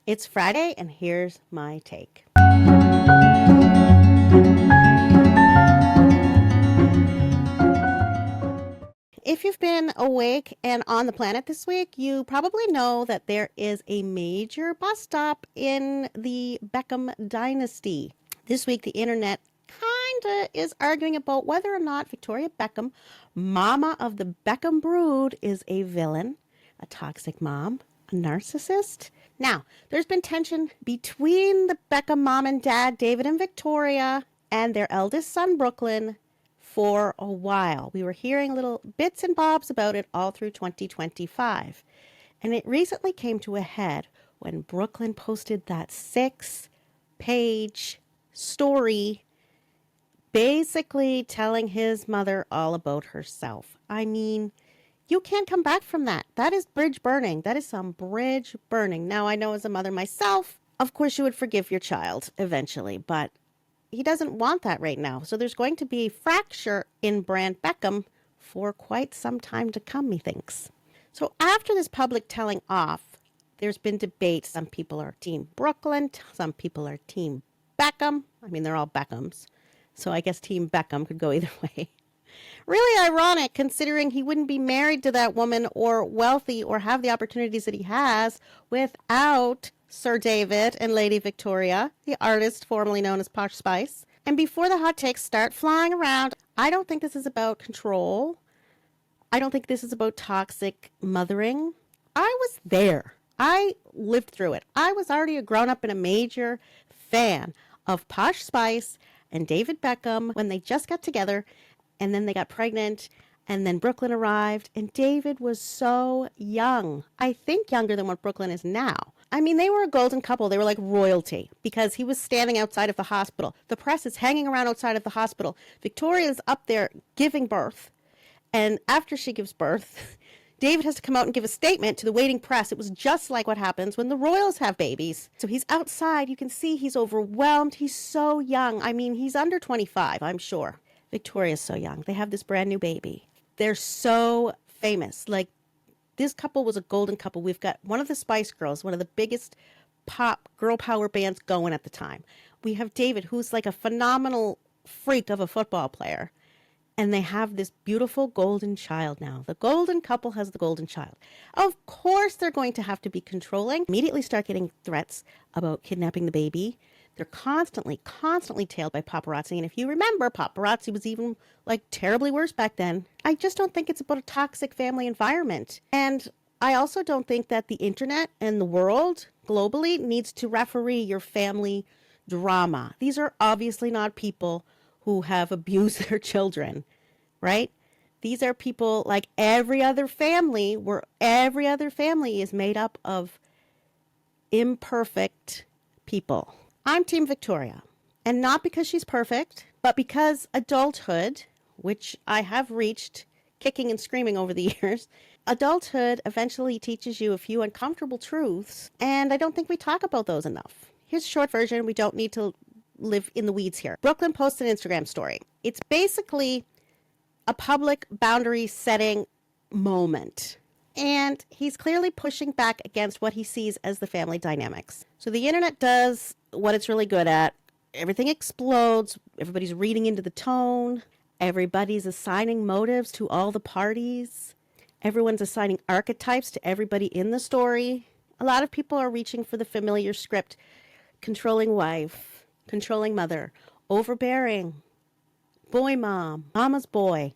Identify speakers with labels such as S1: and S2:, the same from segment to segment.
S1: It's Friday, and here's my take. If you've been awake and on the planet this week, you probably know that there is a major bus stop in the Beckham dynasty. This week, the internet kind of is arguing about whether or not Victoria Beckham, mama of the Beckham brood, is a villain, a toxic mom, a narcissist. Now, there's been tension between the Beckham mom and dad, David and Victoria, and their eldest son, Brooklyn, for a while. We were hearing little bits and bobs about it all through 2025. And it recently came to a head when Brooklyn posted that 6-page story basically telling his mother all about herself. I mean, you can't come back from that. That is bridge burning. That is some bridge burning. Now, I know as a mother myself, of course you would forgive your child eventually, but he doesn't want that right now. So there's going to be a fracture in Brand Beckham for quite some time to come, methinks. So after this public telling off, there's been debate. Some people are Team Brooklyn. Some people are Team Beckham. I mean, they're all Beckhams. So I guess Team Beckham could go either way. Really ironic considering he wouldn't be married to that woman or wealthy or have the opportunities that he has without Sir David and Lady Victoria, the artist formerly known as Posh Spice. And before the hot takes start flying around, I don't think this is about control. I don't think this is about toxic mothering. I was there. I lived through it. I was already a grown-up and a major fan of Posh Spice and David Beckham when they just got together, and then they got pregnant, and then Brooklyn arrived, and David was so young. I think younger than what Brooklyn is now. I mean, they were a golden couple. They were like royalty because he was standing outside of the hospital. The press is hanging around outside of the hospital. Victoria's up there giving birth. And after she gives birth, David has to come out and give a statement to the waiting press. It was just like what happens when the royals have babies. So he's outside. You can see he's overwhelmed. He's so young. I mean, he's under 25, I'm sure. Victoria's so young. They have this brand new baby. They're so famous. Like, this couple was a golden couple. We've got one of the Spice Girls, one of the biggest pop girl power bands going at the time. We have David, who's like a phenomenal freak of a football player. And they have this beautiful golden child now. The golden couple has the golden child. Of course, they're going to have to be controlling. Immediately start getting threats about kidnapping the baby. They're constantly tailed by paparazzi. And if you remember, paparazzi was even like terribly worse back then. I just don't think it's about a toxic family environment. And I also don't think that the internet and the world globally needs to referee your family drama. These are obviously not people who have abused their children, right? These are people like every other family, where every other family is made up of imperfect people. I'm Team Victoria, and not because she's perfect, but because adulthood, which I have reached kicking and screaming over the years, adulthood eventually teaches you a few uncomfortable truths, and I don't think we talk about those enough. Here's a short version. We don't need to live in the weeds here. Brooklyn posts an Instagram story. It's basically a public boundary setting moment. And he's clearly pushing back against what he sees as the family dynamics. So the internet does what it's really good at. Everything explodes. Everybody's reading into the tone. Everybody's assigning motives to all the parties. Everyone's assigning archetypes to everybody in the story. A lot of people are reaching for the familiar script. Controlling wife, controlling mother, overbearing, boy mom, mama's boy.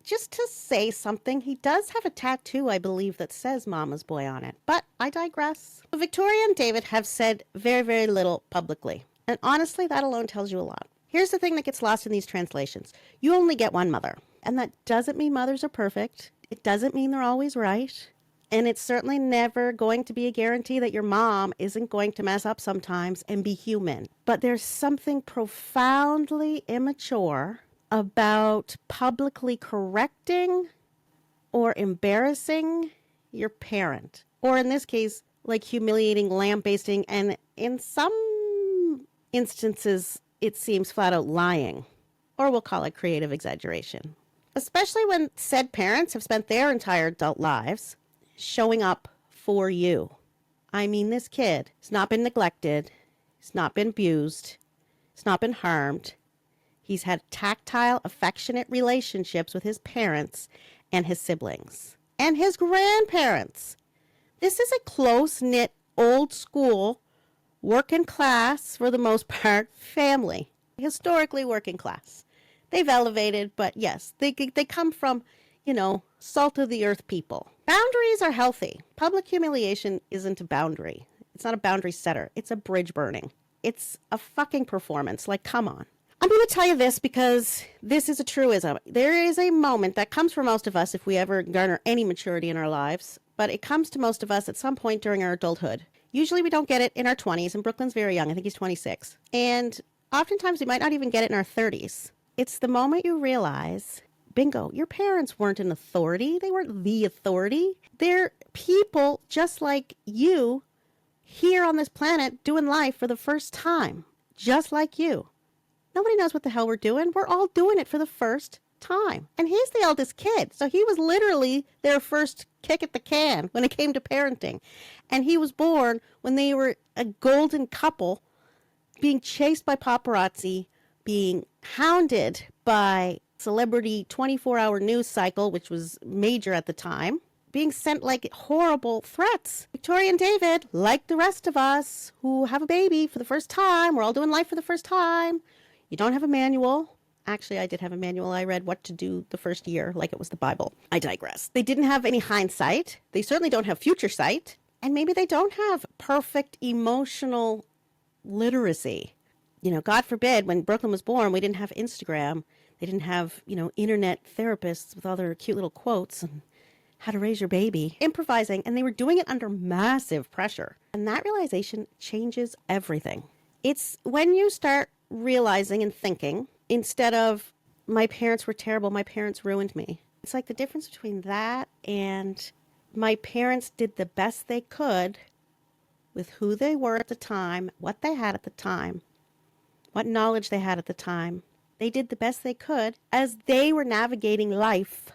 S1: Just to say something, he does have a tattoo, I believe, that says Mama's Boy on it. But I digress. Victoria and David have said very, very little publicly. And honestly, that alone tells you a lot. Here's the thing that gets lost in these translations. You only get one mother. And that doesn't mean mothers are perfect. It doesn't mean they're always right. And it's certainly never going to be a guarantee that your mom isn't going to mess up sometimes and be human. But there's something profoundly immature about publicly correcting or embarrassing your parent. Or in this case, like humiliating, lambasting, and in some instances, it seems flat out lying. Or we'll call it creative exaggeration. Especially when said parents have spent their entire adult lives showing up for you. I mean, this kid has not been neglected. He's not been abused. He's not been harmed. He's had tactile, affectionate relationships with his parents and his siblings and his grandparents. This is a close-knit, old-school, working class, for the most part, family. Historically working class. They've elevated, but yes, they come from, salt of the earth people. Boundaries are healthy. Public humiliation isn't a boundary. It's not a boundary setter. It's a bridge burning. It's a fucking performance. Like, come on. I'm going to tell you this because this is a truism. There is a moment that comes for most of us if we ever garner any maturity in our lives, but it comes to most of us at some point during our adulthood. Usually we don't get it in our 20s, and Brooklyn's very young. I think he's 26. And oftentimes we might not even get it in our 30s. It's the moment you realize, bingo, your parents weren't an authority. They weren't the authority. They're people just like you here on this planet doing life for the first time, just like you. Nobody knows what the hell we're doing. We're all doing it for the first time. And he's the eldest kid. So he was literally their first kick at the can when it came to parenting. And he was born when they were a golden couple being chased by paparazzi, being hounded by celebrity 24-hour news cycle, which was major at the time, being sent like horrible threats. Victoria and David, like the rest of us who have a baby for the first time, we're all doing life for the first time. You don't have a manual. Actually, I did have a manual. I read what to do the first year, like it was the Bible. I digress. They didn't have any hindsight. They certainly don't have future sight. And maybe they don't have perfect emotional literacy. God forbid, when Brooklyn was born, we didn't have Instagram. They didn't have, internet therapists with all their cute little quotes and how to raise your baby. Improvising, and they were doing it under massive pressure. And that realization changes everything. It's when you start realizing and thinking, instead of, my parents were terrible, my parents ruined me. It's like the difference between that and my parents did the best they could with who they were at the time, what they had at the time, what knowledge they had at the time. They did the best they could as they were navigating life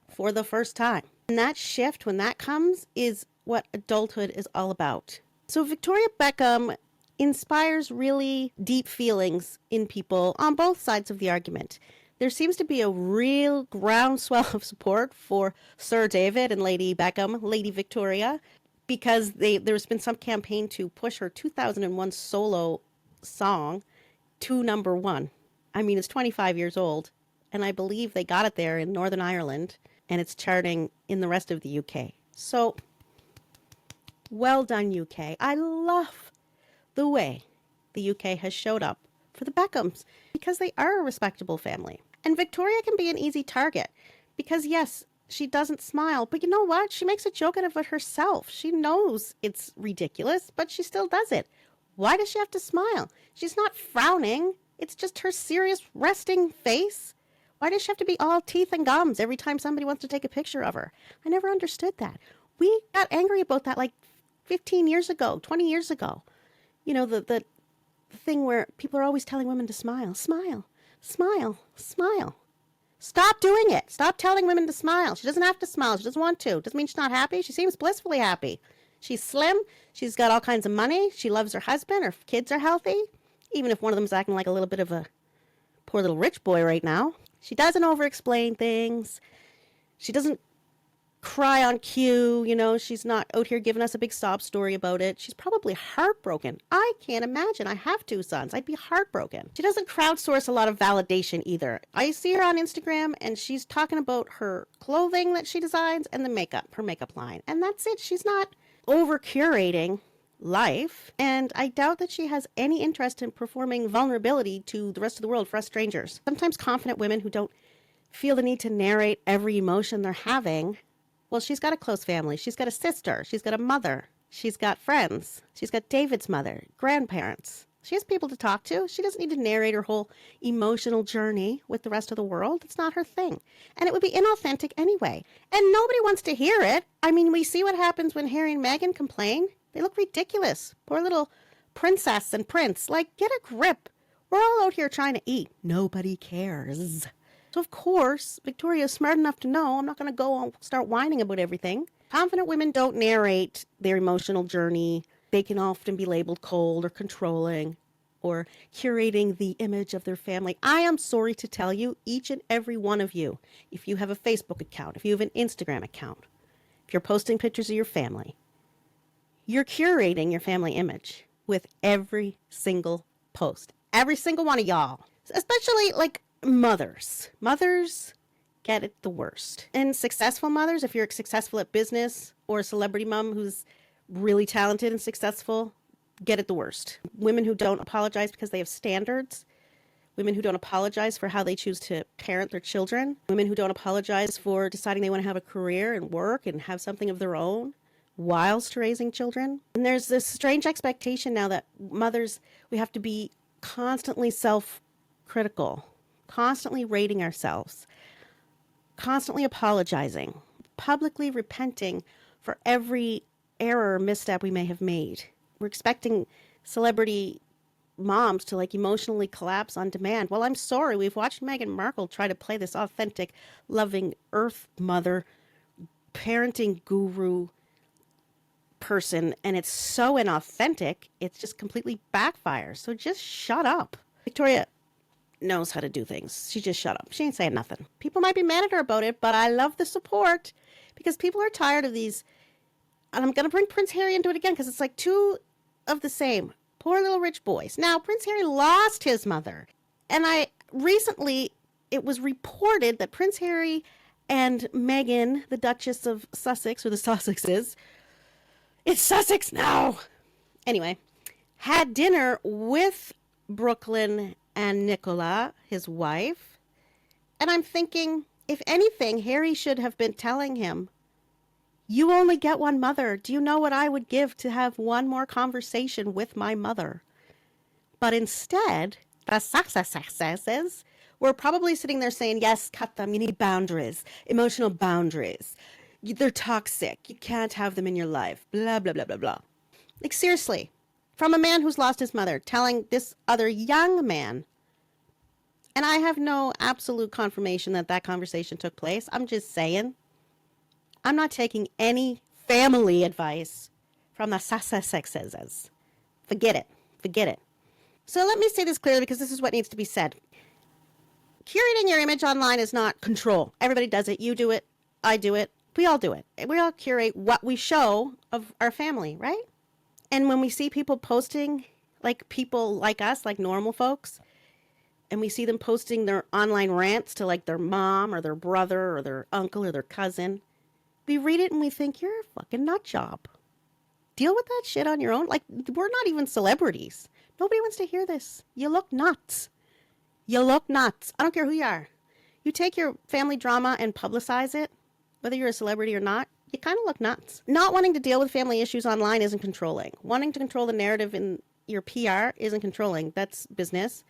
S1: for the first time. And that shift, when that comes, is what adulthood is all about. So Victoria Beckham inspires really deep feelings in people on both sides of the argument. There seems to be a real groundswell of support for Sir David and Lady Beckham, Lady Victoria, because there's been some campaign to push her 2001 solo song to number one. I mean, it's 25 years old, and I believe they got it there in Northern Ireland, and it's charting in the rest of the UK. So, well done, UK. I love the way the UK has showed up for the Beckhams because they are a respectable family. And Victoria can be an easy target because, yes, she doesn't smile, but you know what? She makes a joke out of it herself. She knows it's ridiculous, but she still does it. Why does she have to smile? She's not frowning. It's just her serious resting face. Why does she have to be all teeth and gums every time somebody wants to take a picture of her? I never understood that. We got angry about that like 15 years ago, 20 years ago. The thing where people are always telling women to smile. Smile, smile, smile. Stop doing it. Stop telling women to smile. She doesn't have to smile. She doesn't want to. Doesn't mean she's not happy. She seems blissfully happy. She's slim. She's got all kinds of money. She loves her husband. Her kids are healthy. Even if one of them's acting like a little bit of a poor little rich boy right now. She doesn't over-explain things. She doesn't cry on cue. She's not out here giving us a big sob story about it. She's probably heartbroken. I can't imagine. I have 2 sons. I'd be heartbroken. She doesn't crowdsource a lot of validation either. I see her on Instagram and she's talking about her clothing that she designs and her makeup line. And that's it. She's not over curating life. And I doubt that she has any interest in performing vulnerability to the rest of the world for us strangers. Sometimes confident women who don't feel the need to narrate every emotion they're having. Well, she's got a close family. She's got a sister. She's got a mother. She's got friends. She's got David's mother, grandparents. She has people to talk to. She doesn't need to narrate her whole emotional journey with the rest of the world. It's not her thing. And it would be inauthentic anyway. And nobody wants to hear it. I mean, we see what happens when Harry and Meghan complain. They look ridiculous. Poor little princess and prince. Like, get a grip. We're all out here trying to eat. Nobody cares. So, of course, Victoria's smart enough to know I'm not going to go and start whining about everything. Confident women don't narrate their emotional journey they can often be labeled cold or controlling or curating the image of their family. I am sorry to tell you, each and every one of you, if you have a Facebook account, if you have an Instagram account, if you're posting pictures of your family, you're curating your family image with every single post. Every single one of y'all. Especially like mothers. Mothers get it the worst. And successful mothers, if you're successful at business, or a celebrity mom who's really talented and successful, get it the worst. Women who don't apologize because they have standards. Women who don't apologize for how they choose to parent their children. Women who don't apologize for deciding they want to have a career and work and have something of their own whilst raising children. And there's this strange expectation now that mothers, we have to be constantly self-critical, constantly rating ourselves, constantly apologizing, publicly repenting for every error or misstep we may have made. We're expecting celebrity moms to like emotionally collapse on demand. Well, I'm sorry. We've watched Meghan Markle try to play this authentic, loving earth mother, parenting guru person, and it's so inauthentic, it's just completely backfires. So just shut up. Victoria knows how to do things. She just shut up. She ain't saying nothing. People might be mad at her about it, but I love the support because people are tired of these. And I'm going to bring Prince Harry into it again because it's like two of the same. Poor little rich boys. Now, Prince Harry lost his mother. And recently, it was reported that Prince Harry and Meghan, the Duchess of Sussex, or the Sussexes, it's Sussex now. Anyway, had dinner with Brooklyn and Nicola, his wife. And I'm thinking, if anything, Harry should have been telling him, you only get one mother. Do you know what I would give to have one more conversation with my mother? But instead, the Sussexes were probably sitting there saying, yes, cut them. You need boundaries, emotional boundaries. They're toxic. You can't have them in your life. Blah, blah, blah, blah, blah. Like, seriously, from a man who's lost his mother telling this other young man, and I have no absolute confirmation that that conversation took place. I'm just saying, I'm not taking any family advice from the Sussexes. Forget it. Forget it. So let me say this clearly because this is what needs to be said. Curating your image online is not control. Everybody does it. You do it. I do it. We all do it. We all curate what we show of our family, right? And when we see people posting, like people like us, like normal folks, and we see them posting their online rants to like their mom or their brother or their uncle or their cousin, we read it and we think, you're a fucking nut job. Deal with that shit on your own. Like, we're not even celebrities. Nobody wants to hear this. You look nuts. You look nuts. I don't care who you are. You take your family drama and publicize it, whether you're a celebrity or not, you kind of look nuts. Not wanting to deal with family issues online isn't controlling. Wanting to control the narrative in your PR isn't controlling. That's business.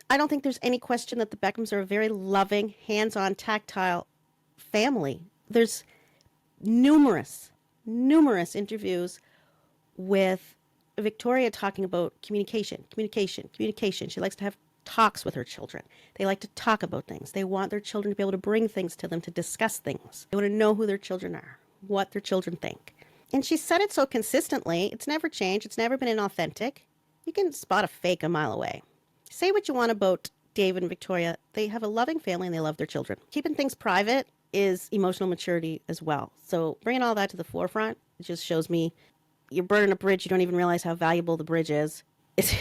S1: I don't think there's any question that the Beckhams are a very loving, hands-on, tactile family. There's numerous interviews with Victoria talking about communication. She likes to have talks with her children. They like to talk about things. They want their children to be able to bring things to them, to discuss things. They want to know who their children are, what their children think. And she said it so consistently. It's never changed. It's never been inauthentic. You can spot a fake a mile away. Say what you want about David and Victoria. They have a loving family and they love their children. Keeping things private is emotional maturity as well. So bringing all that to the forefront, it just shows me you're burning a bridge. You don't even realize how valuable the bridge is. It's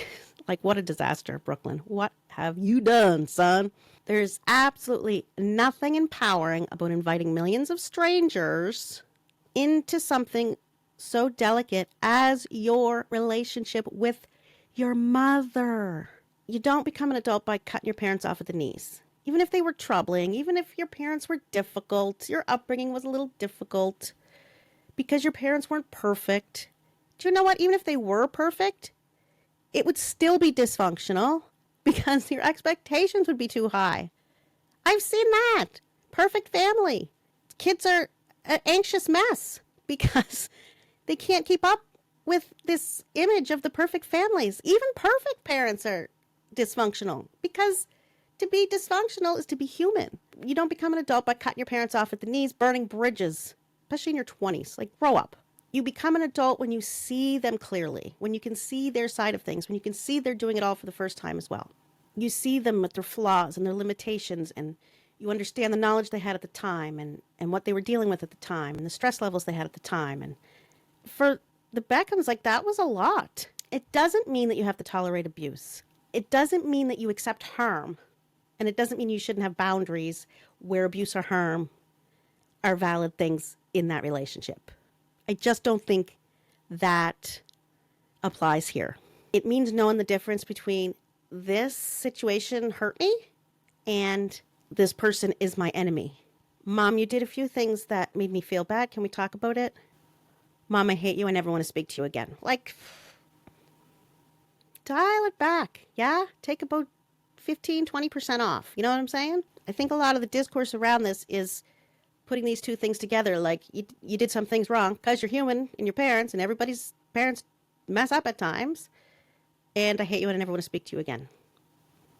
S1: like, what a disaster, Brooklyn. What have you done, son? There's absolutely nothing empowering about inviting millions of strangers into something so delicate as your relationship with your mother. You don't become an adult by cutting your parents off at the knees. Even if they were troubling, even if your parents were difficult, your upbringing was a little difficult because your parents weren't perfect. Do you know what? Even if they were perfect, it would still be dysfunctional because your expectations would be too high. I've seen that. Perfect family. Kids are an anxious mess because they can't keep up with this image of the perfect families. Even perfect parents are dysfunctional because to be dysfunctional is to be human. You don't become an adult by cutting your parents off at the knees, burning bridges, especially in your 20s. Like, grow up. You become an adult when you see them clearly, when you can see their side of things, when you can see they're doing it all for the first time as well. You see them with their flaws and their limitations, and you understand the knowledge they had at the time and what they were dealing with at the time and the stress levels they had at the time. And for the Beckhams, like, that was a lot. It doesn't mean that you have to tolerate abuse. It doesn't mean that you accept harm. And it doesn't mean you shouldn't have boundaries where abuse or harm are valid things in that relationship. I just don't think that applies here. It means knowing the difference between this situation hurt me and this person is my enemy. Mom, you did a few things that made me feel bad. Can we talk about it? Mom, I hate you. I never want to speak to you again. Like, dial it back. Yeah? Take about 15, 20% off. You know what I'm saying? I think a lot of the discourse around this is putting these two things together. Like, you did some things wrong because you're human and your parents, and everybody's parents mess up at times. And I hate you and I never want to speak to you again.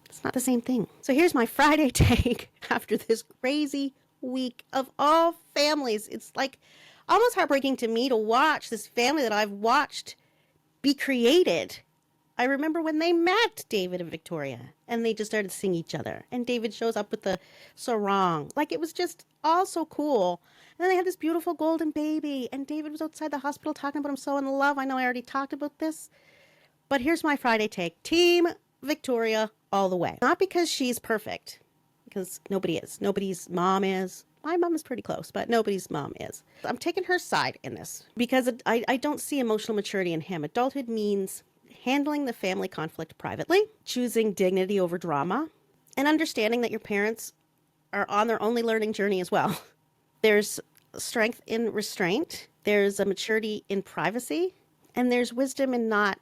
S1: It's not the same thing. So here's my Friday take after this crazy week of all families. It's like almost heartbreaking to me to watch this family that I've watched be created. I remember when they met, David and Victoria, and they just started seeing each other. And David shows up with the sarong. Like, it was just all so cool. And then they had this beautiful golden baby. And David was outside the hospital talking about him so in love. I know I already talked about this. But here's my Friday take. Team Victoria all the way. Not because she's perfect. Because nobody is. Nobody's mom is. My mom is pretty close, but nobody's mom is. I'm taking her side in this. Because I don't see emotional maturity in him. Adulthood means handling the family conflict privately, choosing dignity over drama, and understanding that your parents are on their only learning journey as well. There's strength in restraint, there's a maturity in privacy, and there's wisdom in not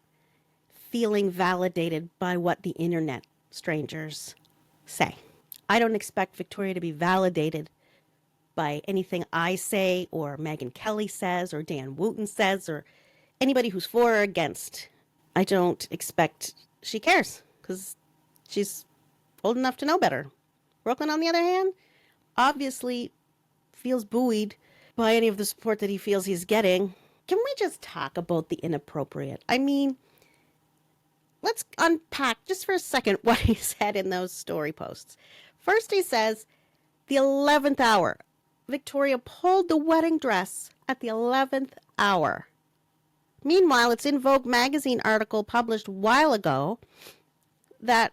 S1: feeling validated by what the internet strangers say. I don't expect Victoria to be validated by anything I say or Megyn Kelly says or Dan Wooten says or anybody who's for or against. I don't expect she cares because she's old enough to know better. Brooklyn, on the other hand, obviously feels buoyed by any of the support that he feels he's getting. Can we just talk about the inappropriate? I mean, let's unpack just for a second what he said in those story posts. First, he says, the 11th hour. Victoria pulled the wedding dress at the 11th hour. Meanwhile, it's in Vogue magazine article published a while ago that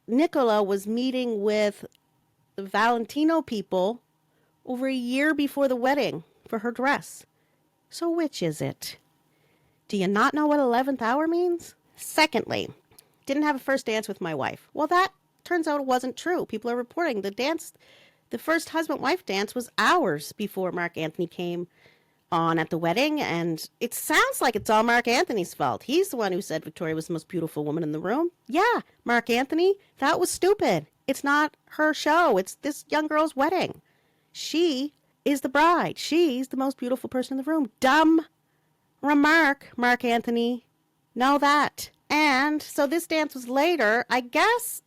S1: Nicola was meeting with the Valentino people over a year before the wedding for her dress. So which is it? Do you not know what 11th hour means? Secondly, didn't have a first dance with my wife. Well, that turns out it wasn't true. People are reporting the first husband-wife dance was hours before Mark Anthony came on at the wedding, and it sounds like it's all Mark Anthony's fault. He's the one who said Victoria was the most beautiful woman in the room. Yeah, Mark Anthony, that was stupid. It's not her show. It's this young girl's wedding. She is the bride. She's the most beautiful person in the room. Dumb remark, Mark Anthony. Know that. And so this dance was later. I guess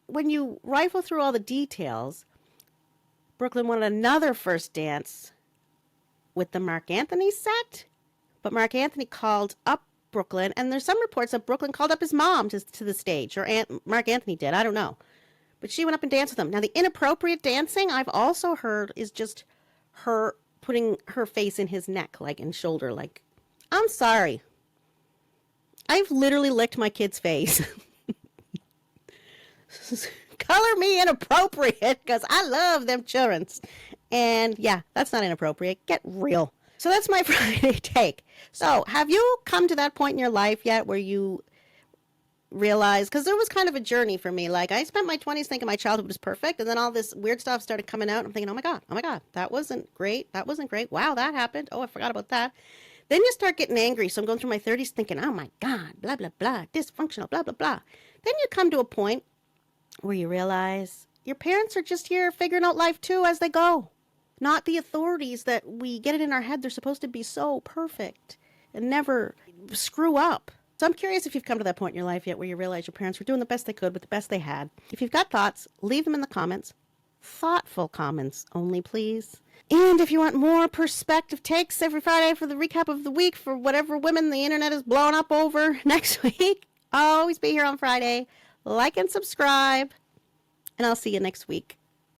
S1: when you rifle through all the details, Brooklyn wanted another first dance with the Mark Anthony set, but Mark Anthony called up Brooklyn, and there's some reports that Brooklyn called up his mom to the stage, or Mark Anthony did, I don't know. But she went up and danced with him. Now, the inappropriate dancing I've also heard is just her putting her face in his neck, like, and shoulder, like, I'm sorry. I've literally licked my kid's face. Color me inappropriate, because I love them childrens. And yeah, that's not inappropriate. Get real. So that's my Friday take. So have you come to that point in your life yet where you realize, because there was kind of a journey for me. Like, I spent my 20s thinking my childhood was perfect, and then all this weird stuff started coming out. I'm thinking, oh my God, that wasn't great. Wow, that happened. Oh, I forgot about that. Then you start getting angry. So I'm going through my 30s thinking, oh my God, blah, blah, blah, dysfunctional, blah, blah, blah. Then you come to a point where you realize your parents are just here figuring out life too as they go. Not the authorities that we get it in our head they're supposed to be so perfect and never screw up. So I'm curious if you've come to that point in your life yet where you realize your parents were doing the best they could with the best they had. If you've got thoughts, leave them in the comments. Thoughtful comments only, please. And if you want more perspective takes every Friday for the recap of the week for whatever women the internet is blowing up over next week, I'll always be here on Friday. Like and subscribe, and I'll see you next week.